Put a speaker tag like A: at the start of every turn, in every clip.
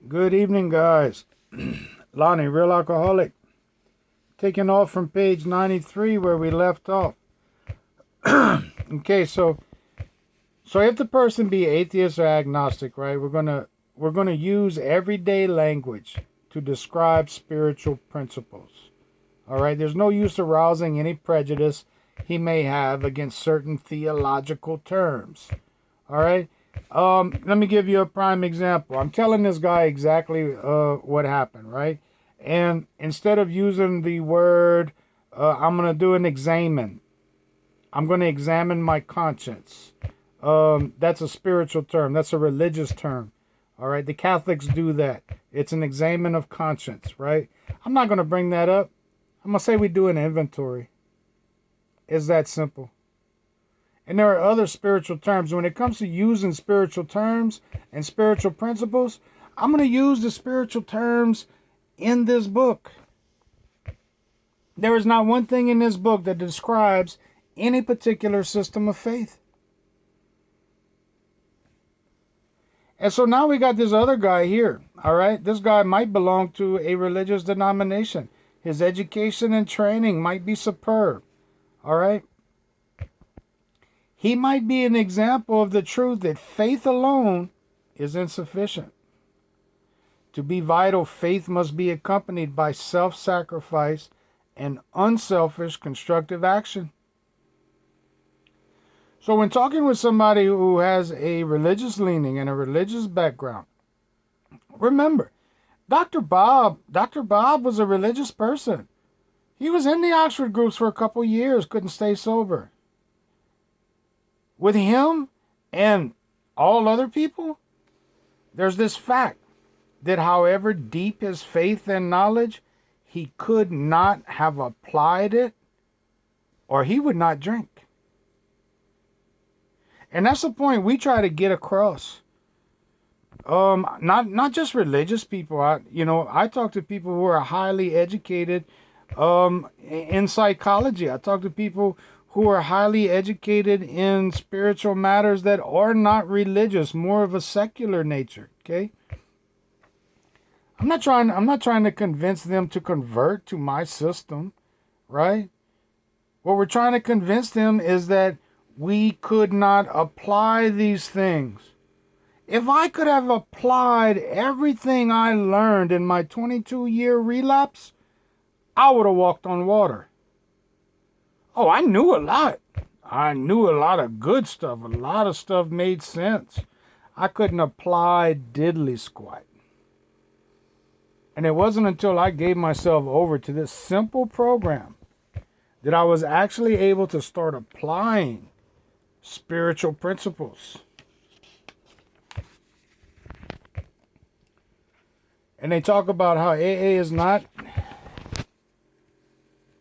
A: Good evening, guys. Lonnie, Real Alcoholic, taking off from page 93 where we left off. Okay, so if the person be atheist or agnostic, right, we're gonna use everyday language to describe spiritual principles. All right, there's no use arousing any prejudice he may have against certain theological terms. All right. Let me give you a prime example. I'm telling this guy exactly what happened, right? And instead of using the word, I'm going to do an examine. I'm going to examine my conscience. That's a spiritual term. That's a religious term. All right. The Catholics do that. It's an examine of conscience, right? I'm not going to bring that up. I'm going to say we do an inventory. It's that simple. And there are other spiritual terms. When it comes to using spiritual terms and spiritual principles, I'm going to use the spiritual terms in this book. There is not one thing in this book that describes any particular system of faith. And so now we got this other guy here, all right? This guy might belong to a religious denomination. His education and training might be superb, all right? He might be an example of the truth that faith alone is insufficient. To be vital, faith must be accompanied by self-sacrifice and unselfish constructive action. So when talking with somebody who has a religious leaning and a religious background, remember, Dr. Bob was a religious person. He was in the Oxford groups for a couple years, couldn't stay sober. With him and all other people, there's this fact that however deep his faith and knowledge, he could not have applied it or he would not drink. And that's the point we try to get across. Not just religious people. I talk to people who are highly educated in psychology. I talk to people who are highly educated in spiritual matters that are not religious, more of a secular nature, okay? I'm not trying to convince them to convert to my system, right? What we're trying to convince them is that we could not apply these things. If I could have applied everything I learned in my 22-year relapse, I would have walked on water. Oh, I knew a lot. I knew a lot of good stuff. A lot of stuff made sense. I couldn't apply diddly squat. And it wasn't until I gave myself over to this simple program that I was actually able to start applying spiritual principles. And they talk about how AA is not...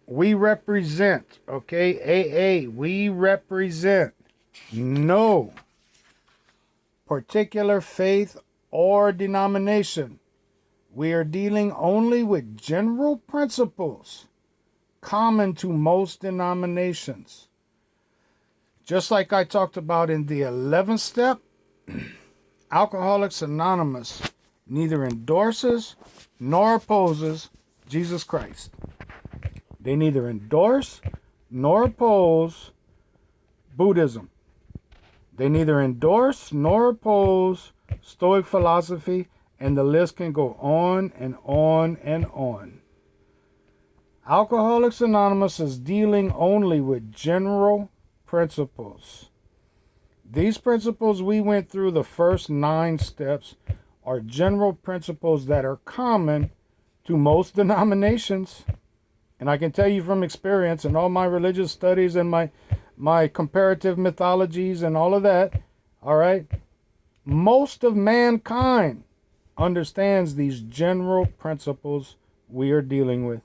A: We represent, okay? AA, we represent no particular faith or denomination. We are dealing only with general principles common to most denominations. Just like I talked about in the 11th step, Alcoholics Anonymous neither endorses nor opposes Jesus Christ. They neither endorse nor oppose Buddhism. They neither endorse nor oppose Stoic philosophy, and the list can go on and on and on. Alcoholics Anonymous is dealing only with general principles. These principles we went through the first 9 steps are general principles that are common to most denominations. And I can tell you from experience and all my religious studies and my comparative mythologies and all of that, all right, most of mankind understands these general principles we are dealing with.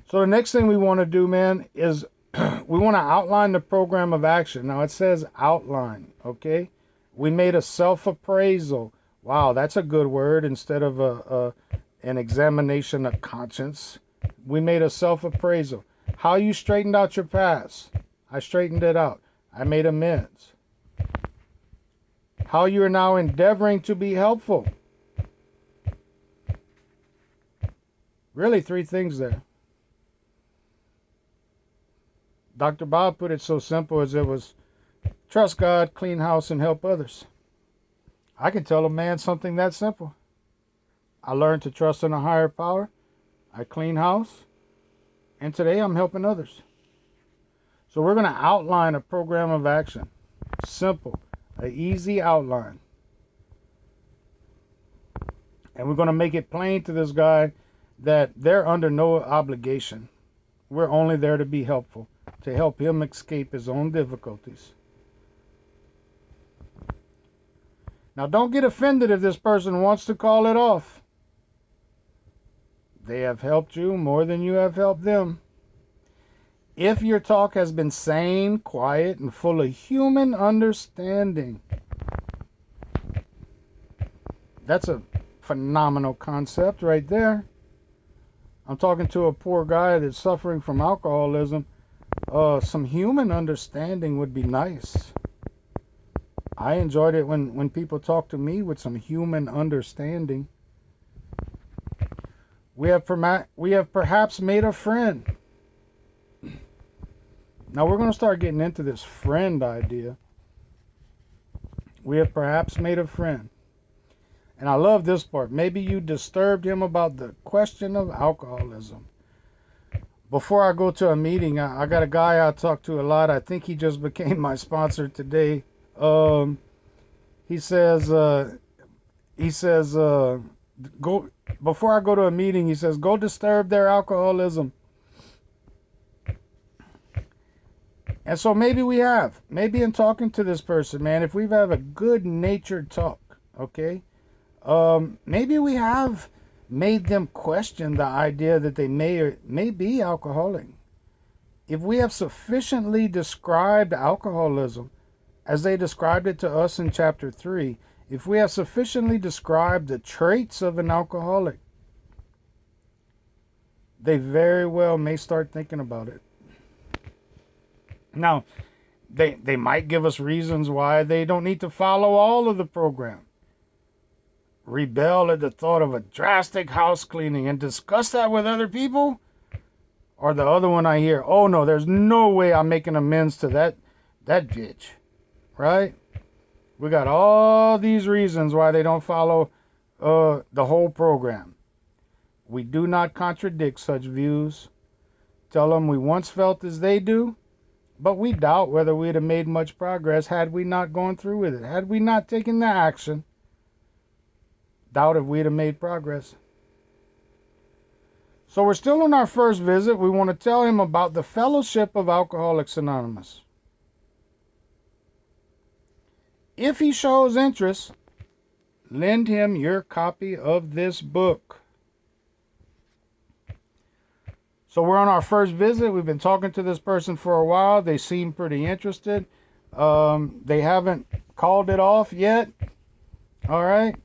A: So the next thing we want to do, man, is we want to outline the program of action. Now it says outline, okay? We made a self-appraisal. Wow, that's a good word instead of an examination of conscience. We made a self-appraisal. How you straightened out your past. I straightened it out. I made amends. how you are now endeavoring to be helpful. Really, 3 things there. Dr. Bob put it so simple as it was: trust God, clean house, and help others. I can tell a man something that simple. I learned to trust in a higher power. I clean house. And today I'm helping others. So we're going to outline a program of action. Simple. An easy outline. And we're going to make it plain to this guy that they're under no obligation. We're only there to be helpful, to help him escape his own difficulties. Now, don't get offended if this person wants to call it off. They have helped you more than you have helped them. If your talk has been sane, quiet, and full of human understanding, that's a phenomenal concept right there. I'm talking to a poor guy that's suffering from alcoholism. Some human understanding would be nice. I enjoyed it when people talk to me with some human understanding. We have perhaps made a friend. Now we're going to start getting into this friend idea. We have perhaps made a friend. And I love this part. Maybe you disturbed him about the question of alcoholism. Before I go to a meeting, I got a guy I talk to a lot. I think he just became my sponsor today. He says, go before I go to a meeting, he says, go disturb their alcoholism. And so maybe we have. Maybe in talking to this person, man, if we've had a good-natured talk, okay, maybe we have made them question the idea that they may be alcoholic. If we have sufficiently described alcoholism as they described it to us in chapter 3, if we have sufficiently described the traits of an alcoholic, they very well may start thinking about it. Now, they might give us reasons why they don't need to follow all of the program. Rebel at the thought of a drastic house cleaning and discuss that with other people? Or the other one I hear, oh no, there's no way I'm making amends to that bitch. Right? We got all these reasons why they don't follow the whole program. We do not contradict such views. Tell them we once felt as they do, but we doubt whether we'd have made much progress had we not gone through with it. Had we not taken the action, doubt if we'd have made progress. So we're still on our first visit. We want to tell him about the Fellowship of Alcoholics Anonymous. If he shows interest, lend him your copy of this book. So we're on our first visit. We've been talking to this person for a while. They seem pretty interested. They haven't called it off yet. All right.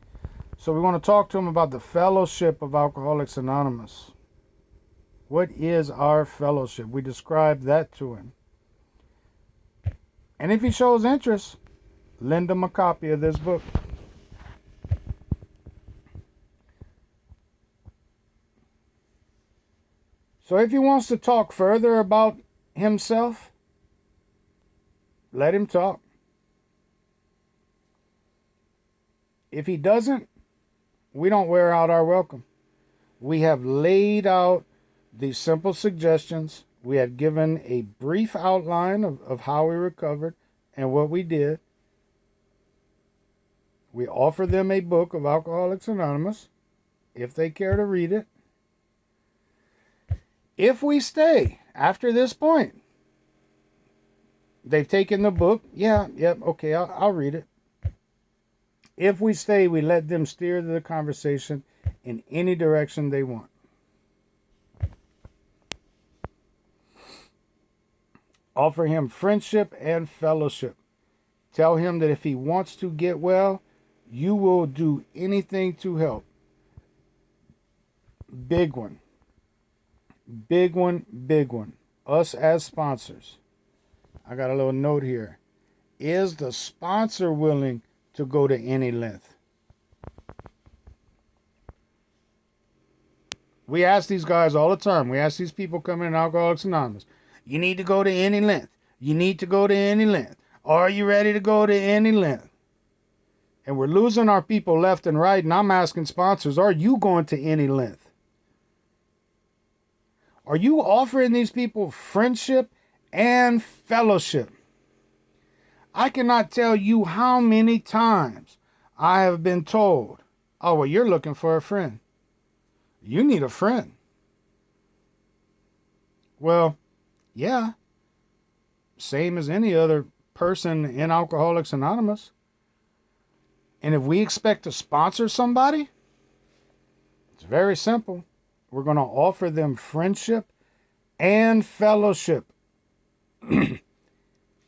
A: So we want to talk to him about the Fellowship of Alcoholics Anonymous. What is our fellowship? We describe that to him. And if he shows interest, lend him a copy of this book. So if he wants to talk further about himself, let him talk. If he doesn't, we don't wear out our welcome. We have laid out these simple suggestions. We have given a brief outline of how we recovered and what we did. We offer them a book of Alcoholics Anonymous, if they care to read it. If we stay after this point, they've taken the book. Okay, I'll read it. If we stay, we let them steer the conversation in any direction they want. Offer him friendship and fellowship. Tell him that if he wants to get well, you will do anything to help. Big one. Big one, big one. Us as sponsors. I got a little note here. Is the sponsor willing to go to any length. We ask these guys all the time. We ask these people coming in Alcoholics Anonymous, you need to go to any length. You need to go to any length. Are you ready to go to any length? And we're losing our people left and right. And I'm asking sponsors, are you going to any length? Are you offering these people friendship and fellowship? I cannot tell you how many times I have been told, oh, well, you're looking for a friend. You need a friend. Well, yeah. Same as any other person in Alcoholics Anonymous. And if we expect to sponsor somebody, it's very simple. We're going to offer them friendship and fellowship.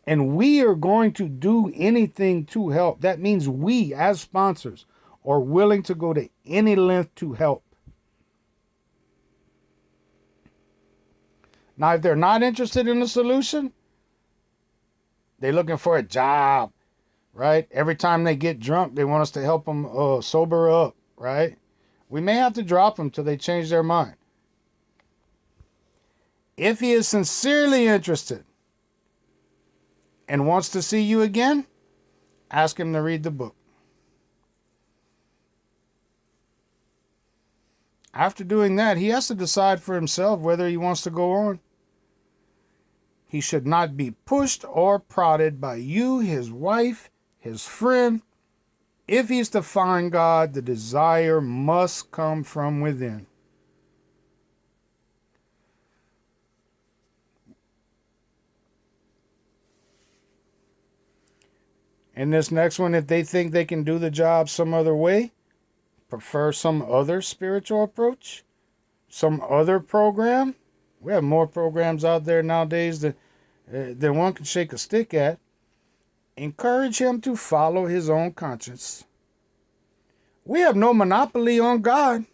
A: And we are going to do anything to help. That means we, as sponsors, are willing to go to any length to help. Now, if they're not interested in the solution, they're looking for a job, right? Every time they get drunk, they want us to help them sober up, right? We may have to drop them till they change their mind. If he is sincerely interested and wants to see you again, ask him to read the book. After doing that, he has to decide for himself whether he wants to go on. He should not be pushed or prodded by you, his wife, his friend. If he's to find God, the desire must come from within. And this next one, if they think they can do the job some other way, prefer some other spiritual approach, some other program. We have more programs out there nowadays than one can shake a stick at. Encourage him to follow his own conscience. We have no monopoly on God.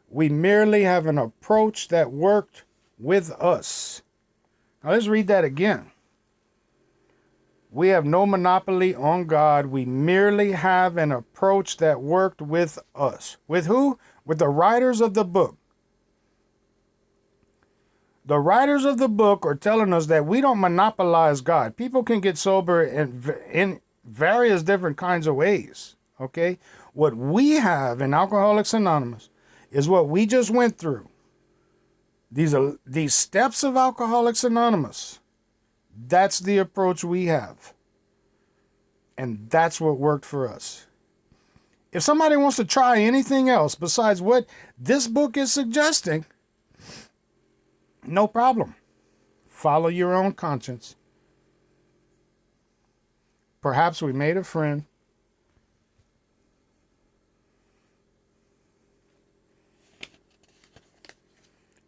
A: We merely have an approach that worked with us. Now let's read that again. We have no monopoly on God. We merely have an approach that worked with us. With who? With the writers of the book. The writers of the book are telling us that we don't monopolize God. People can get sober in various different kinds of ways, okay? What we have in Alcoholics Anonymous is what we just went through. These steps of Alcoholics Anonymous. That's the approach we have. And that's what worked for us. If somebody wants to try anything else besides what this book is suggesting, no problem. Follow your own conscience. Perhaps we made a friend.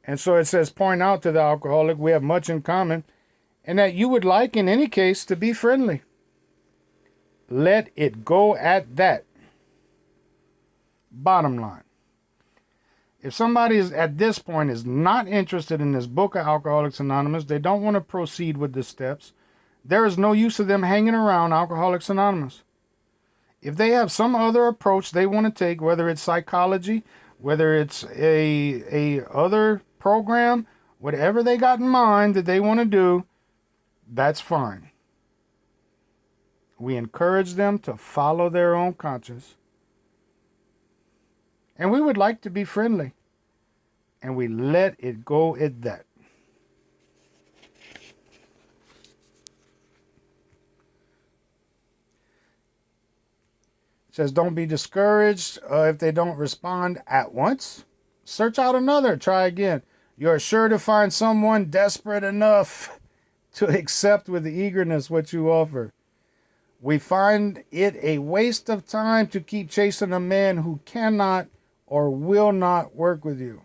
A: And so it says, point out to the alcoholic we have much in common and that you would like in any case to be friendly. Let it go at that. Bottom line. If somebody is at this point is not interested in this book of Alcoholics Anonymous, they don't want to proceed with the steps, there is no use of them hanging around Alcoholics Anonymous. If they have some other approach they want to take, whether it's psychology, whether it's a other program, whatever they got in mind that they want to do, that's fine. We encourage them to follow their own conscience. And we would like to be friendly. And we let it go at that. It says, don't be discouraged if they don't respond at once. Search out another. Try again. You're sure to find someone desperate enough to accept with eagerness what you offer. We find it a waste of time to keep chasing a man who cannot or will not work with you.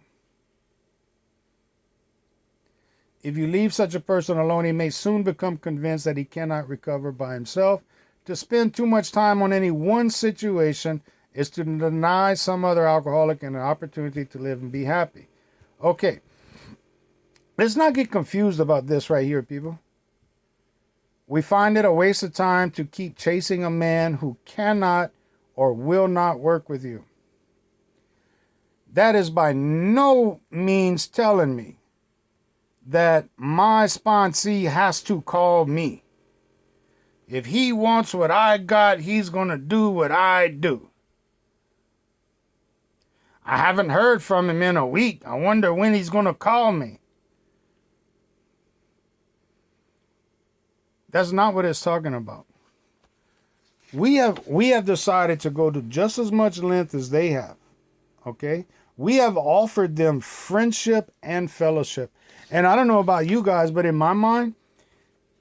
A: If you leave such a person alone, he may soon become convinced that he cannot recover by himself. To spend too much time on any one situation is to deny some other alcoholic an opportunity to live and be happy. Okay, let's not get confused about this right here, people. We find it a waste of time to keep chasing a man who cannot or will not work with you. That is by no means telling me that my sponsee has to call me. If he wants what I got, he's going to do what I do. I haven't heard from him in a week. I wonder when he's going to call me. That's not what it's talking about. We have decided to go to just as much length as they have. Okay? We have offered them friendship and fellowship. And I don't know about you guys, but in my mind,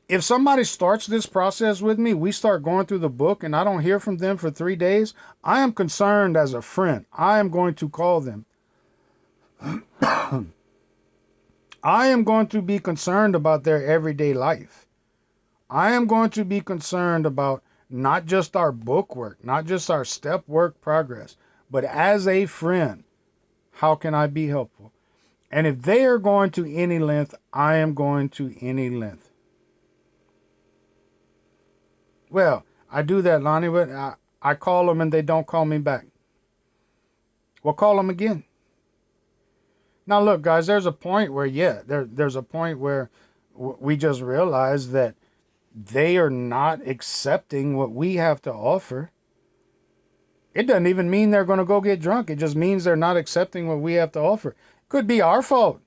A: if somebody starts this process with me, we start going through the book and I don't hear from them for 3 days, I am concerned as a friend. I am going to call them. I am going to be concerned about their everyday life. I am going to be concerned about not just our book work, not just our step work progress, but as a friend, how can I be helpful? And if they are going to any length, I am going to any length. Well, I do that, Lonnie, but I call them and they don't call me back. Well, call them again. Now, look, guys, there's a point where, there's a point where we just realize that they are not accepting what we have to offer. It doesn't even mean they're going to go get drunk. It just means they're not accepting what we have to offer. Could be our fault.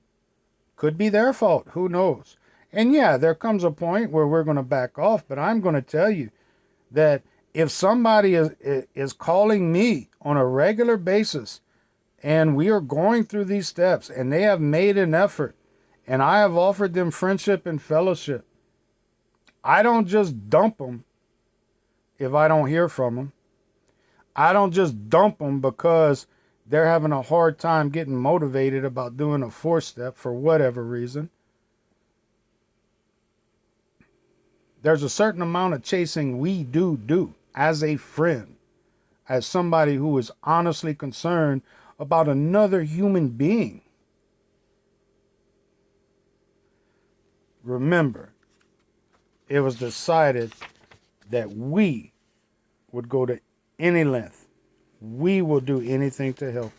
A: Could be their fault. Who knows? And yeah, there comes a point where we're going to back off. But I'm going to tell you that if somebody is calling me on a regular basis and we are going through these steps and they have made an effort and I have offered them friendship and fellowship, I don't just dump them if I don't hear from them. I don't just dump them because they're having a hard time getting motivated about doing a 4-step for whatever reason. There's a certain amount of chasing we do as a friend, as somebody who is honestly concerned about another human being. Remember, it was decided that we would go to any length. We will do anything to help.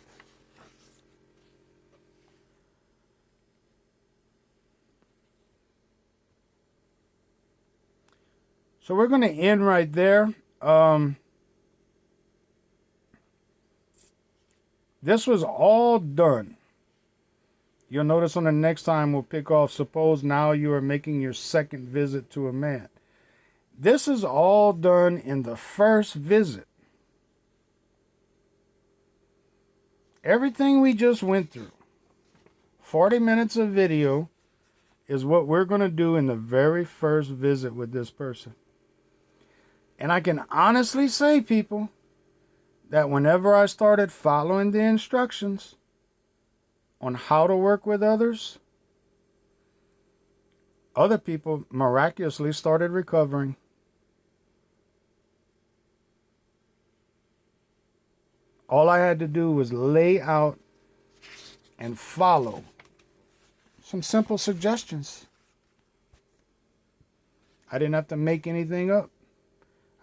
A: So we're going to end right there. This was all done. You'll notice on the next time we'll pick off, suppose now you are making your second visit to a man. This is all done in the first visit. Everything we just went through, 40 minutes of video, is what we're going to do in the very first visit with this person. And I can honestly say, people, that whenever I started following the instructions on how to work with others, other people miraculously started recovering. All I had to do was lay out and follow some simple suggestions. I didn't have to make anything up.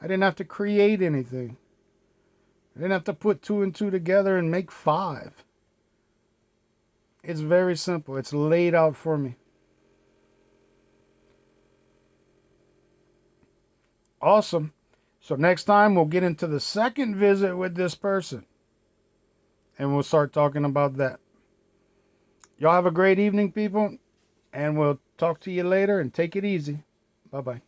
A: I didn't have to create anything. I didn't have to put 2 and 2 together and make 5. It's very simple. It's laid out for me. Awesome. So next time we'll get into the second visit with this person. And we'll start talking about that. Y'all have a great evening, people. And we'll talk to you later and take it easy. Bye-bye.